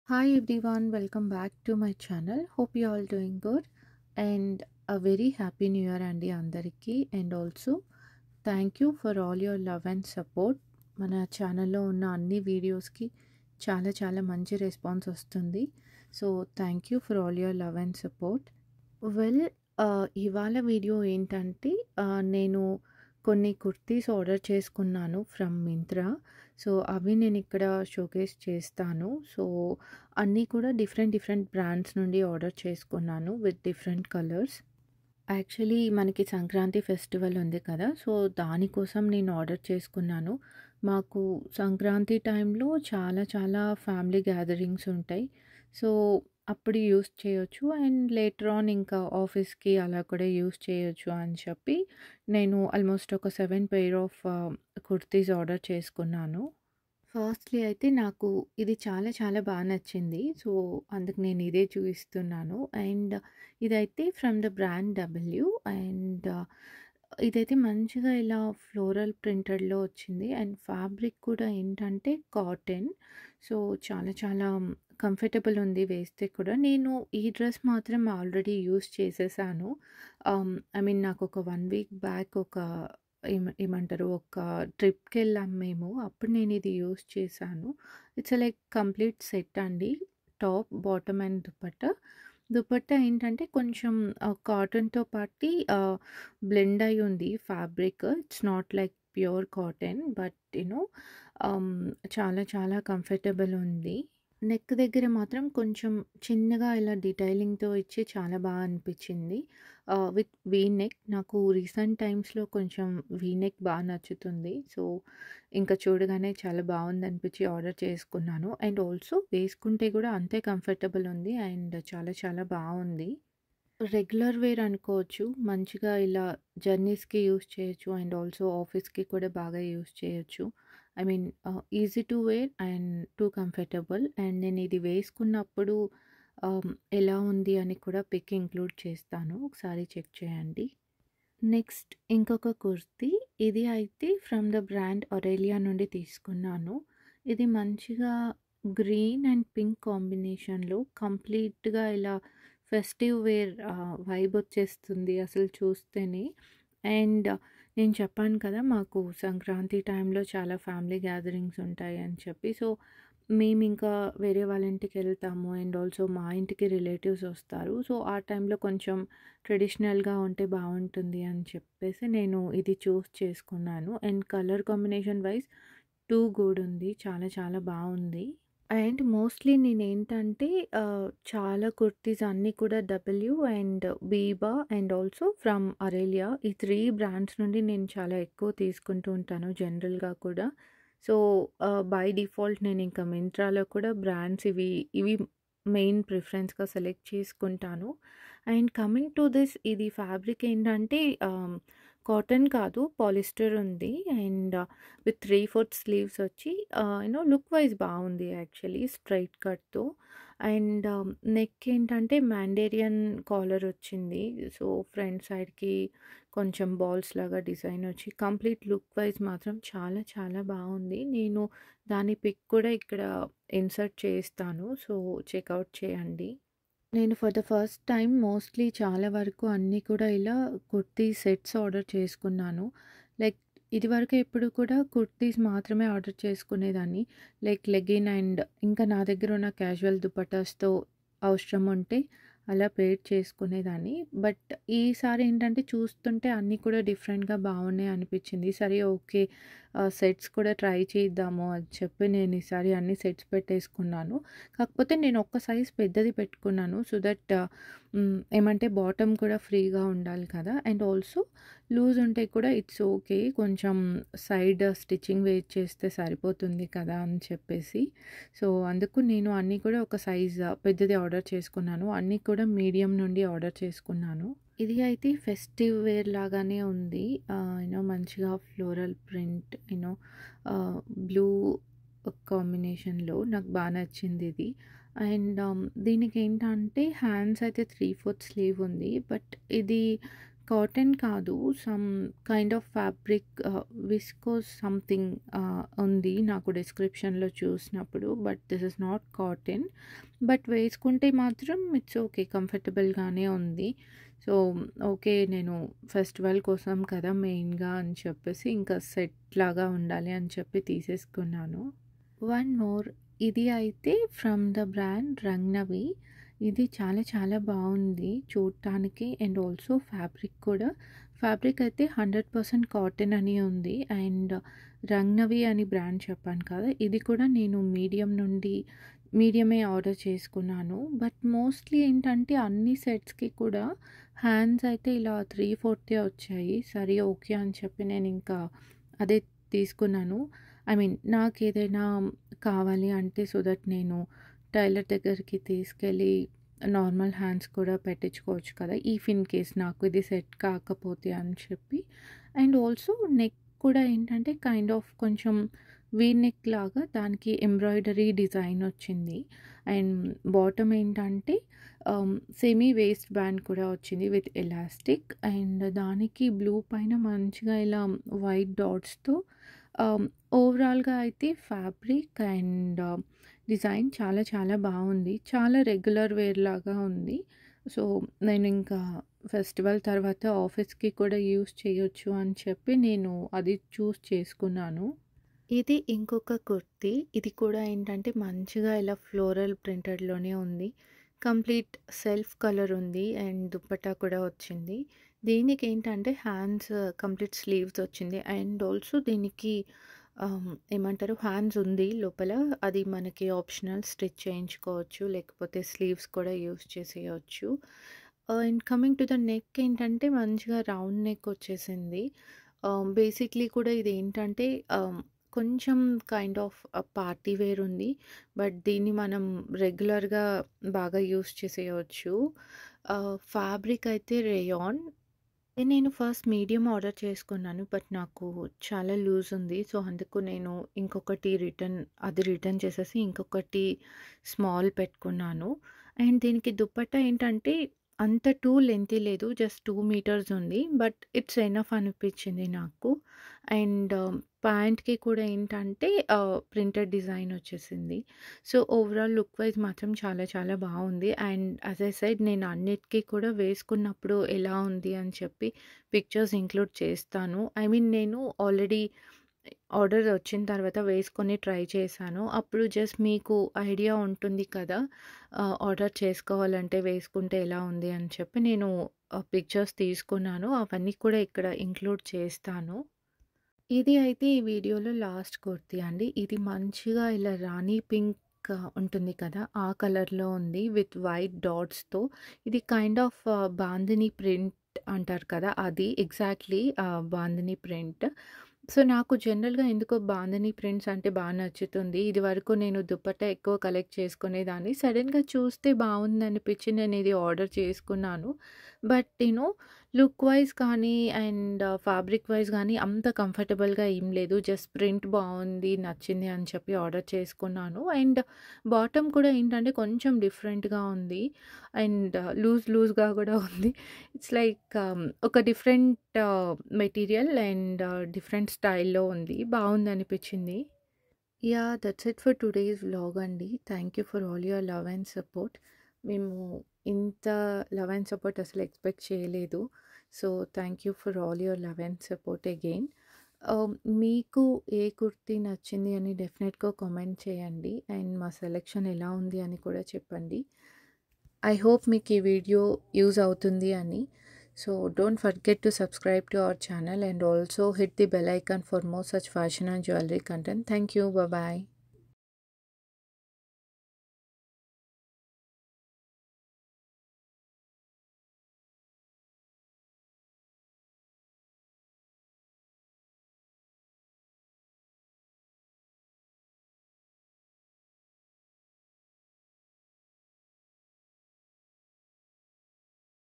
Hi everyone, welcome back to my channel. Hope you all doing good and a very happy new year అండి అందరికీ. And also thank you for all your love and support. మన ఛానల్లో ఉన్న అన్ని వీడియోస్కి చాలా చాలా మంచి రెస్పాన్స్ వస్తుంది. So thank you for all your love and support. Well ఇవాళ వీడియో ఏంటంటే నేను కొన్ని కుర్తీస్ ఆర్డర్ చేసుకున్నాను ఫ్రమ్ మింత్రా. సో అవి నేను ఇక్కడ షోకేస్ చేస్తాను. సో అన్నీ కూడా డిఫరెంట్ డిఫరెంట్ బ్రాండ్స్ నుండి ఆర్డర్ చేసుకున్నాను విత్ డిఫరెంట్ కలర్స్. యాక్చువల్లీ మనకి సంక్రాంతి ఫెస్టివల్ ఉంది కదా! సో దానికోసం నేను ఆర్డర్ చేసుకున్నాను. మాకు సంక్రాంతి టైంలో చాలా చాలా ఫ్యామిలీ గ్యాదరింగ్స్ ఉంటాయి. సో అప్పుడు యూజ్ చేయొచ్చు అండ్ లేటర్ ఆన్ ఇంకా ఆఫీస్‌కి అలా కూడా యూజ్ చేయొచ్చు అని చెప్పి నేను ఆల్మోస్ట్ ఒక 7 పెయిర్ ఆఫ్ కుర్తీస్ ఆర్డర్ చేసుకున్నాను. ఫస్ట్‌లీ అయితే నాకు ఇది చాలా చాలా నచ్చింది. సో అందుకు నేను ఇదే చూపిస్తున్నాను. అండ్ ఇదైతే from the brand W. And ఇదైతే మంచిగా ఇలా ఫ్లోరల్ ప్రింటెడ్‌లో వచ్చింది. అండ్ ఫ్యాబ్రిక్ కూడా ఏంటంటే కాటన్. సో చాలా చాలా కంఫర్టబుల్ ఉంది వేస్తే కూడా. నేను ఈ డ్రెస్ మాత్రం ఆల్రెడీ యూజ్ చేసేసాను. ఐ మీన్ నాకు ఒక 1 వీక్ బ్యాక్ ఒక ఏమంటారు ఒక ట్రిప్‌కెళ్ళాం మేము. అప్పుడు నేను ఇది యూజ్ చేశాను. ఇట్స్ లైక్ కంప్లీట్ సెట్ అండి. Top, bottom and dupatta. Dupatta ఏంటంటే కొంచెం కాటన్‌తో పాటి బ్లెండ్ అయ్యి ఉంది fabric. It's not like pure cotton but ఆహ్, చాలా చాలా కంఫర్టబుల్ ఉంది. నెక్ దగ్గర మాత్రం కొంచెం చిన్నగా ఇలా డీటెయిలింగ్‌తో ఇచ్చి చాలా అనిపించింది. విత్ వీ నెక్ నాకు రీసెంట్ టైమ్స్‌లో కొంచెం వీ నెక్ నచ్చుతుంది. సో, ఇంకా చూడగానే చాలా బావుందనిపించి ఆర్డర్ చేసుకున్నాను. అండ్ ఆల్సో వేసుకుంటే కూడా అంతే కంఫర్టబుల్ ఉంది. అండ్ చాలా చాలా బావుంది. రెగ్యులర్ వేర్ అనుకోవచ్చు. మంచిగా ఇలా జర్నీస్‌కి యూజ్ చేయొచ్చు. అండ్ ఆల్సో ఆఫీస్‌కి కూడా బాగా యూజ్ చేయొచ్చు. I mean easy to wear and too comfortable. And నేను ఇది వేసుకున్నప్పుడు ఎలా ఉంది అని కూడా పిక్ ఇంక్లూడ్ చేస్తాను. ఒకసారి చెక్ చేయండి. నెక్స్ట్ ఇంకొక కుర్తీ. ఇది అయితే ఫ్రమ్ ద బ్రాండ్ ఒరేలియా నుండి తీసుకున్నాను. ఇది మంచిగా గ్రీన్ అండ్ పింక్ కాంబినేషన్‌లో కంప్లీట్‌గా ఇలా ఫెస్టివ్ వేర్ వైబ్ వచ్చేస్తుంది అసలు చూస్తేనే. అండ్ నేను చెప్పాను కదా! మాకు సంక్రాంతి టైంలో చాలా ఫ్యామిలీ గ్యాదరింగ్స్ ఉంటాయి అని చెప్పి. సో, మేమింకా వేరే వాళ్ళ ఇంటికెళ్తాము. అండ్ ఆల్సో మా ఇంటికి రిలేటివ్స్ వస్తారు. సో, ఆ టైంలో కొంచెం ట్రెడిషనల్‌గా ఉంటే బావుంటుంది అని చెప్పేసి నేను ఇది చూస్ చేసుకున్నాను. And colour combination wise too good ఉంది. చాలా చాలా బావుంది. అండ్ మోస్ట్‌లీ నేనేంటంటే చాలా కుర్తీస్ అన్నీ కూడా W and Biba and also from aralia ఈ 3 బ్రాండ్స్ నుండి నేను చాలా ఎక్కువ తీసుకుంటూ ఉంటాను జనరల్‌గా కూడా. సో, బై డిఫాల్ట్ నేనింక మింత్రాలో కూడా బ్రాండ్స్ ఇవి మెయిన్ ప్రిఫరెన్స్‌గా సెలెక్ట్ చేసుకుంటాను. అండ్ కమింగ్ టు దిస్ ఇది ఫ్యాబ్రిక్ ఏంటంటే కాటన్ కాదు పాలిస్టర్ ఉంది. అండ్ విత్ 3/4 స్లీవ్స్ వచ్చి లుక్ వైజ్ బాగుంది యాక్చువల్లీ స్ట్రైట్ కట్‌తో. అండ్ నెక్ ఏంటంటే మ్యాండేరియన్ కాలర్ వచ్చింది. సో, ఫ్రంట్ సైడ్‌కి కొంచెం బాల్స్ లాగా డిజైన్ వచ్చి కంప్లీట్ లుక్ వైజ్ మాత్రం చాలా చాలా బాగుంది. నేను దాని పిక్ కూడా ఇక్కడ ఇన్సర్ట్ చేస్తాను. సో, చెక్‌ఔట్ చేయండి. నేను for the first time mostly చాలా వరకు అన్నీ కూడా ఇలా కుర్తీ సెట్స్ ఆర్డర్ చేసుకున్నాను. లైక్ ఇదివరకు ఎప్పుడు కూడా కుర్తీస్ మాత్రమే ఆర్డర్ చేసుకునేదాన్ని. లైక్ లెగిన్ అండ్ ఇంకా నా దగ్గర ఉన్న క్యాజువల్ దుపట్టాస్‌తో అవసరం ఉంటే అలా పెయిర్ చేసుకునేదాన్ని. బట్ ఈసారి ఏంటంటే చూస్తుంటే అన్నీ కూడా డిఫరెంట్‌గా బాగున్నాయి అనిపించింది. సరే ఓకే. సెట్స్ కూడా ట్రై చేద్దాము అని చెప్పి నేను ఈసారి అన్ని సెట్స్ పెట్టేసుకున్నాను. కాకపోతే నేను ఒక్క సైజ్ పెద్దది పెట్టుకున్నాను. సో దట్ ఏమంటే బాటమ్ కూడా ఫ్రీగా ఉండాలి కదా! అండ్ ఆల్సో లూజ్ ఉంటే కూడా ఇట్స్ ఓకే. కొంచెం సైడ్ స్టిచ్చింగ్ వెయిట్ చేస్తే సరిపోతుంది కదా అని చెప్పేసి. సో, అందుకు నేను అన్నీ కూడా ఒక సైజ్ పెద్దది ఆర్డర్ చేసుకున్నాను. అన్నీ కూడా మీడియం నుండి ఆర్డర్ చేసుకున్నాను. ఇది అయితే ఫెస్టివ్ వేర్ లాగానే ఉంది. మంచిగా ఫ్లోరల్ ప్రింట్ బ్లూ కాంబినేషన్‌లో నాకు నచ్చింది ఇది. అండ్ దీనికేంటంటే హ్యాండ్స్ అయితే 3/4 స్లీవ్ ఉంది. బట్ ఇది కాటన్ కాదు. Some kind of fabric viscose something ఉంది నాకు డిస్క్రిప్షన్‌లో చూసినప్పుడు. But this is not cotton. But వేసుకుంటే మాత్రం ఇట్స్ ఓకే. కంఫర్టబుల్‌గానే ఉంది. So, okay. నేను ఫెస్టివల్ కోసం కదా మెయిన్‌గా అని చెప్పేసి ఇంకా సెట్ లాగా ఉండాలి అని చెప్పి తీసేసుకున్నాను. వన్ మోర్ ఇది అయితే ఫ్రమ్ ద బ్రాండ్ రంగ్‌నవి. ఇది చాలా చాలా బావుంది చూడటానికి. అండ్ ఆల్సో ఫ్యాబ్రిక్ కూడా. ఫ్యాబ్రిక్ అయితే 100% కాటన్ అని ఉంది. అండ్ రంగ్‌నవి అని బ్రాండ్ చెప్పాను కదా! ఇది కూడా నేను మీడియమే ఆర్డర్ చేసుకున్నాను. బట్ మోస్ట్‌లీ ఏంటంటే అన్ని సెట్స్‌కి కూడా హ్యాండ్స్ అయితే ఇలా 3/4 వచ్చాయి. సరే ఓకే అని చెప్పి నేనింకా అదే తీసుకున్నాను. ఐ మీన్ నాకేదైనా కావాలి అంటే సో దట్ నేను టైలర్ దగ్గరికి తీసుకెళ్ళి నార్మల్ హ్యాండ్స్ కూడా పెట్టించుకోవచ్చు కదా! ఇఫ్ ఇన్ కేస్ నాకు ఇది సెట్ కాకపోతే అని చెప్పి. అండ్ ఆల్సో నెక్ కూడా ఏంటంటే కైండ్ ఆఫ్ కొంచెం వీ నెక్ లాగా దానికి ఎంబ్రాయిడరీ డిజైన్ వచ్చింది. అండ్ బాటమ్ ఏంటంటే సెమీ వేస్ట్ బ్యాండ్ కూడా వచ్చింది విత్ ఎలాస్టిక్. అండ్ దానికి బ్లూ పైన మంచిగా ఇలా వైట్ డాట్స్‌తో ఆహ్, ఓవరాల్‌గా అయితే ఫ్యాబ్రిక్ అండ్ డిజైన్ చాలా చాలా బావుంది. చాలా రెగ్యులర్ వేర్ లాగా ఉంది. సో, నేనింకా ఫెస్టివల్ తర్వాత ఆఫీస్‌కి కూడా యూజ్ చేయొచ్చు అని చెప్పి నేను అది చూజ్ చేసుకున్నాను. ఇది ఇంకొక కుర్తీ. ఇది కూడా ఏంటంటే మంచిగా ఇలా ఫ్లోరల్ ప్రింటెడ్‌లోనే ఉంది. కంప్లీట్ సెల్ఫ్ కలర్ ఉంది. అండ్ దుపట్టా కూడా వచ్చింది. దీనికేంటంటే హ్యాండ్స్ కంప్లీట్ స్లీవ్స్ వచ్చింది. అండ్ ఆల్సో దీనికి ఏమంటారు హ్యాండ్స్ ఉంది లోపల. అది మనకి ఆప్షనల్ స్టిచ్ చేయించుకోవచ్చు. లేకపోతే స్లీవ్స్ కూడా యూజ్ చేసేయొచ్చు. And coming to the neck ఏంటంటే మంచిగా రౌండ్ నెక్ వచ్చేసింది. బేసిక్‌లీ కూడా ఇదేంటంటే కొంచెం కైండ్ ఆఫ్ పార్టీ వేర్ ఉంది. బట్ దీన్ని మనం రెగ్యులర్‌గా బాగా యూజ్ చేసేయొచ్చు. ఫ్యాబ్రిక్ అయితే రేయాన్. నేను ఫస్ట్ మీడియం ఆర్డర్ చేసుకున్నాను. బట్ నాకు చాలా లూజ్ ఉంది. సో, అందుకు నేను ఇంకొకటి రిటర్న్ చేసేసి ఇంకొకటి స్మాల్ పెట్టుకున్నాను. అండ్ దీనికి దుపట్టా ఏంటంటే అంత టూ లెంతీ లేదు. జస్ట్ 2 మీటర్స్ ఉంది. బట్ ఇట్స్ ఎనఫ్ అనిపించింది నాకు. అండ్ ప్యాంట్‌కి కూడా ఏంటంటే ప్రింటెడ్ డిజైన్ వచ్చేసింది. సో, ఓవరాల్ లుక్ వైస్ మాత్రం చాలా చాలా బావుంది. అండ్ యాస్ ఐ సెడ్ నేను అన్నిటికి కూడా వేసుకున్నప్పుడు ఎలా ఉంది అని చెప్పి పిక్చర్స్ ఇంక్లూడ్ చేస్తాను. ఐ మీన్ నేను ఆల్రెడీ ఆర్డర్ వచ్చిన తర్వాత వేసుకొని ట్రై చేశాను. అప్పుడు జస్ట్ మీకు ఐడియా ఉంటుంది కదా! ఆర్డర్ చేసుకోవాలంటే వేసుకుంటే ఎలా ఉంది అని చెప్పి నేను పిక్చర్స్ తీసుకున్నాను. అవన్నీ కూడా ఇక్కడ ఇంక్లూడ్ చేస్తాను. ఇది అయితే ఈ వీడియోలో లాస్ట్ కుర్తీ అండి. ఇది మంచిగా ఇలా రాణి పింక్ ఉంటుంది కదా! ఆ కలర్‌లో ఉంది విత్ వైట్ డాట్స్‌తో. ఇది కైండ్ ఆఫ్ బాందిని ప్రింట్ అంటారు కదా! అది ఎగ్జాక్ట్‌లీ బాందిని ప్రింట్. సో, నాకు జనరల్‌గా ఎందుకో బాందిని ప్రింట్స్ అంటే నచ్చుతుంది. ఇదివరకు నేను దుపట్టా ఎక్కువ కలెక్ట్ చేసుకునేదాన్ని. సడెన్‌గా చూస్తే బావుందనిపించి నేను ఇది ఆర్డర్ చేసుకున్నాను. బట్ లుక్ వైస్ కానీ అండ్ ఫ్యాబ్రిక్ వైస్ గానీ అంత కంఫర్టబుల్‌గా ఏం లేదు. జస్ట్ ప్రింట్ బావుంది, నచ్చింది అని చెప్పి ఆర్డర్ చేసుకున్నాను. అండ్ బాటమ్ కూడా ఏంటంటే కొంచెం డిఫరెంట్‌గా ఉంది. అండ్ లూజ్‌గా కూడా ఉంది. ఇట్స్ లైక్ ఒక డిఫరెంట్ మెటీరియల్ అండ్ డిఫరెంట్ స్టైల్‌లో ఉంది. బావుందనిపించింది. Yeah! That's it for today's vlog అండి. Thank you for all your love and support. మేము ఇంత లవ్ అండ్ సపోర్ట్ అసలు ఎక్స్‌పెక్ట్ చేయలేదు. So, thank you for all your love and support again. మీకు ఏ కుర్తీ నచ్చింది అని డెఫినెట్‌గా కామెంట్ చేయండి. అండ్ మా సెలెక్షన్ ఎలా ఉంది అని కూడా చెప్పండి. ఐ హోప్ మీకు ఈ వీడియో యూజ్ అవుతుంది అని. So don't forget to subscribe to our channel and also hit the bell icon for more such fashion and jewelry content. Thank you. Bye bye.